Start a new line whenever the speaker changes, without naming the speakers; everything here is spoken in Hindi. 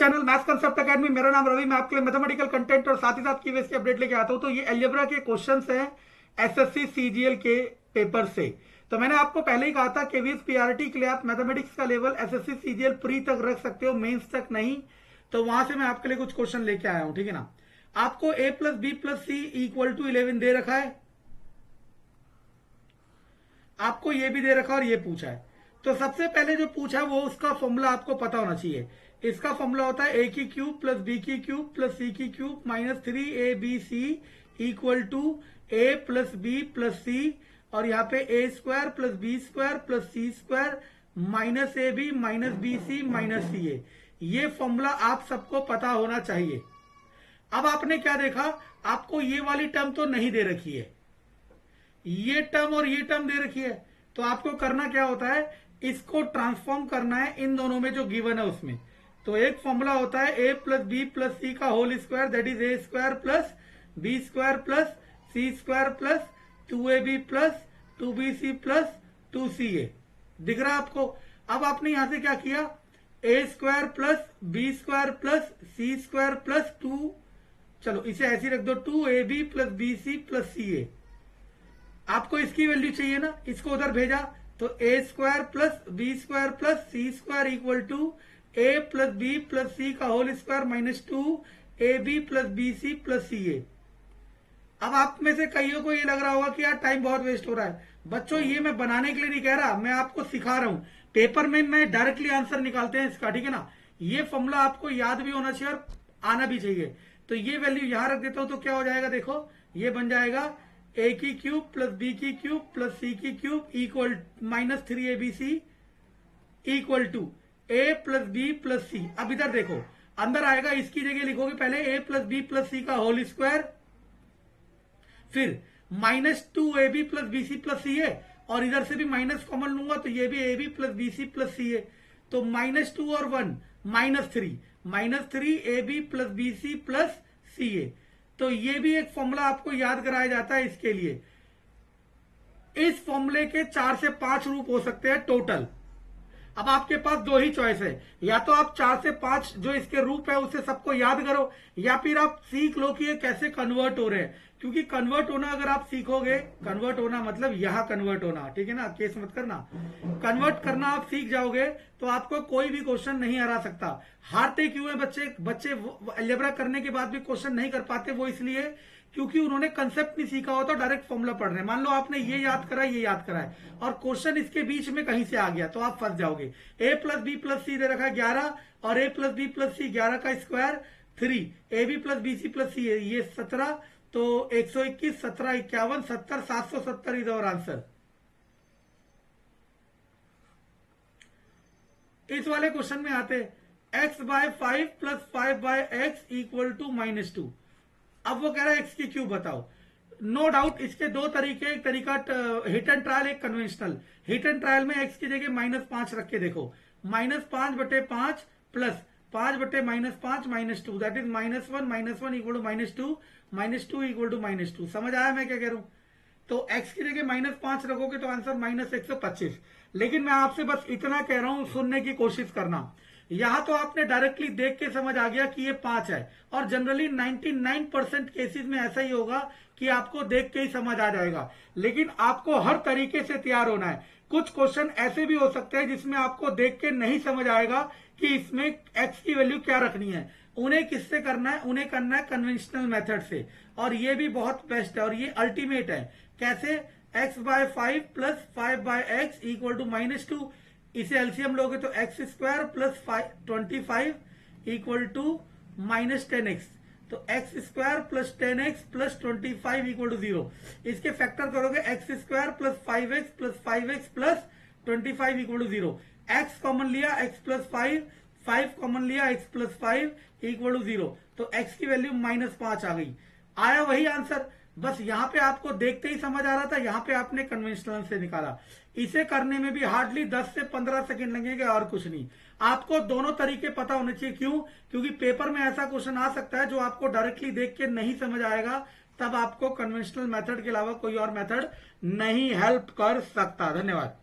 Channel maths concept academy. मेरा नाम रवि। मैं आपके लिए मैथमेटिकल कंटेंट और साथ ही साथ कीवर्ड्स की अपडेट लेके आता हूं। तो ये अलजेब्रा के क्वेश्चंस हैं एसएससी सीजीएल के पेपर से। तो मैंने आपको पहले ही कहा था केवीएस पीआरटी के लिए आप मैथमेटिक्स का लेवल एसएससी सीजीएल प्री तक रख सकते हो, मेंस तक नहीं। तो वहां से मैं आपके लिए कुछ क्वेश्चन लेके आया हूं, ठीक है ना। आपको a plus B plus C equal to 11 दे रखा है, आपको ये भी दे रखा और ये पूछा है। तो सबसे पहले जो पूछा है वो उसका फॉर्मूला आपको पता होना चाहिए। इसका फॉर्मूला होता है ए की क्यूब प्लस बी की क्यूब प्लस सी की cube minus 3ab equal to A plus B plus C, और यहाँ पे A square plus B square plus C square minus A B minus B C minus C A. ये फॉर्मूला आप सबको पता होना चाहिए। अब आपने क्या देखा, आपको ये वाली टर्म तो नहीं दे रखी है, ये टर्म और ये टर्म दे रखी है। तो आपको करना क्या होता है, इसको ट्रांसफॉर्म करना है इन दोनों में जो गिवन है उसमें। तो एक फॉर्मूला होता है A plus B plus C का whole square, that is A square plus B square plus C square plus 2ab plus 2bc plus 2ca। दिख रहा है आपको। अब आपने यहां से क्या किया, A square plus B square plus C square plus 2, चलो इसे ऐसे रख दो, 2ab plus bc plus ca। आपको इसकी वैल्यू चाहिए ना, इसको उधर भेजा तो A square plus B square plus C square equal to A plus B plus C का whole square minus 2ab plus B C plus C A. अब आप में से कईयों को ये लग रहा होगा कि यार टाइम बहुत वेस्ट हो रहा है। बच्चों ये मैं बनाने के लिए नहीं कह रहा, मैं आपको सिखा रहा हूं। पेपर में मैं डायरेक्टली आंसर निकालते हैं इसका, ठीक है ना। ये फॉर्मूला आपको याद भी होना चाहिए और आना भी चाहिए। तो ये वैल्यू यहां रख देता हूं तो क्या हो जाएगा, देखो ये बन जाएगा ए की क्यूब प्लस बी की क्यूब प्लस सी की cube equal minus 3abc equal to A plus B plus C. अब इधर देखो, अंदर आएगा, इसकी जगह लिखोगे पहले A plus B plus C का होल स्क्वायर, फिर minus 2ab plus B C plus C A, और इधर से भी माइनस कॉमन लूंगा तो ये भी A B plus B C plus C A. तो माइनस 2 और 1 minus 3 A B plus B C plus C A. तो ये भी एक फॉर्मूला आपको याद कराया जाता है इसके लिए। इस फॉर्मूले के 4 से 5 रूप हो सकते हैं टोटल। अब आपके पास दो ही चॉइस है, या तो आप 4 से 5 जो इसके रूप है उसे सबको याद करो, या फिर आप सीख लो कि ये कैसे कन्वर्ट हो रहे हैं। क्योंकि कन्वर्ट होना अगर आप सीखोगे, कन्वर्ट होना मतलब यहां कन्वर्ट होना, ठीक है ना, केस मत करना, कन्वर्ट करना आप सीख जाओगे तो आपको कोई भी क्वेश्चन नहीं हरा सकता। हारते क्यों है बच्चे अलजेब्रा करने के बाद भी क्वेश्चन नहीं कर पाते, वो इसलिए क्योंकि उन्होंने कंसेप्ट नहीं सीखा होता, डायरेक्ट फॉर्मूला पढ़ रहे हैं। मान लो आपने ये याद करा और क्वेश्चन इसके बीच में कहीं से आ गया तो आप फंस जाओगे। A plus B plus C दे रखा है 11, और A plus B plus C 11 का square 3, A B plus B C plus C ये 17, तो 121 17 51 70 770 इज आवर आंसर। इस वाले क्वेश्चन में आते x by 5 plus 5 by X equal to minus 2। अब वो कह रहा है x की क्यूब बताओ। नो डाउट इसके दो तरीके, एक तरीका हिट एंड ट्रायल, एक कन्वेंशनल। हिट एंड ट्रायल में x की जगह -5 रख के देखो, -5/5 plus 5/-5 -2, that is -1 equal to -2 equal to -2। समझ आया मैं क्या कह रहा हूं। तो x की जगह -5 रखोगे तो आंसर -125। लेकिन मैं आपसे बस इतना कह रहा हूं, सुनने की कोशिश करना। यहां तो आपने डायरेक्टली देख के समझ आ गया कि ये 5 है, और जनरली 99% केसेस में ऐसा ही होगा कि आपको देख के ही समझ आ जाएगा। लेकिन आपको हर तरीके से तैयार होना है। कुछ क्वेश्चन ऐसे भी हो सकते हैं जिसमें आपको देख के नहीं समझ आएगा कि इसमें x की वैल्यू क्या रखनी है। उन्हें किससे करना है, उन्हें करना है कन्वेंशनल मेथड से, और ये भी बहुत बेस्ट है और ये अल्टीमेट है। कैसे, x by 5 plus 5 by X equal to -2, इसे एलसीएम लोगे तो X square plus 25 equal to -10x, तो X square plus 10x plus 25 equal to 0। इसके फैक्टर करोगे X square plus 5x plus 5x plus 25 equal to 0। X common लिया, एक्स प्लस 5 कॉमन लिया, एक्स प्लस 5 इक्वल टू 0, तो एक्स की वैल्यू -5 आ गई। आया वही आंसर, बस यहां पे आपको देखते ही समझ आ रहा था, यहां पे आपने कन्वेंशनल से निकाला। इसे करने में भी हार्डली 10 से 15 सेकंड लगेंगे और कुछ नहीं। आपको दोनों तरीके पता होने चाहिए। क्यों? क्योंकि पेपर में ऐसा क्वेश्चन आ सकता है जो आपको डायरेक्टली देख के नहीं समझ आएगा, तब आपको कन्वेंशनल मेथड के अलावा कोई और मेथड नहीं हेल्प कर सकता। धन्यवाद।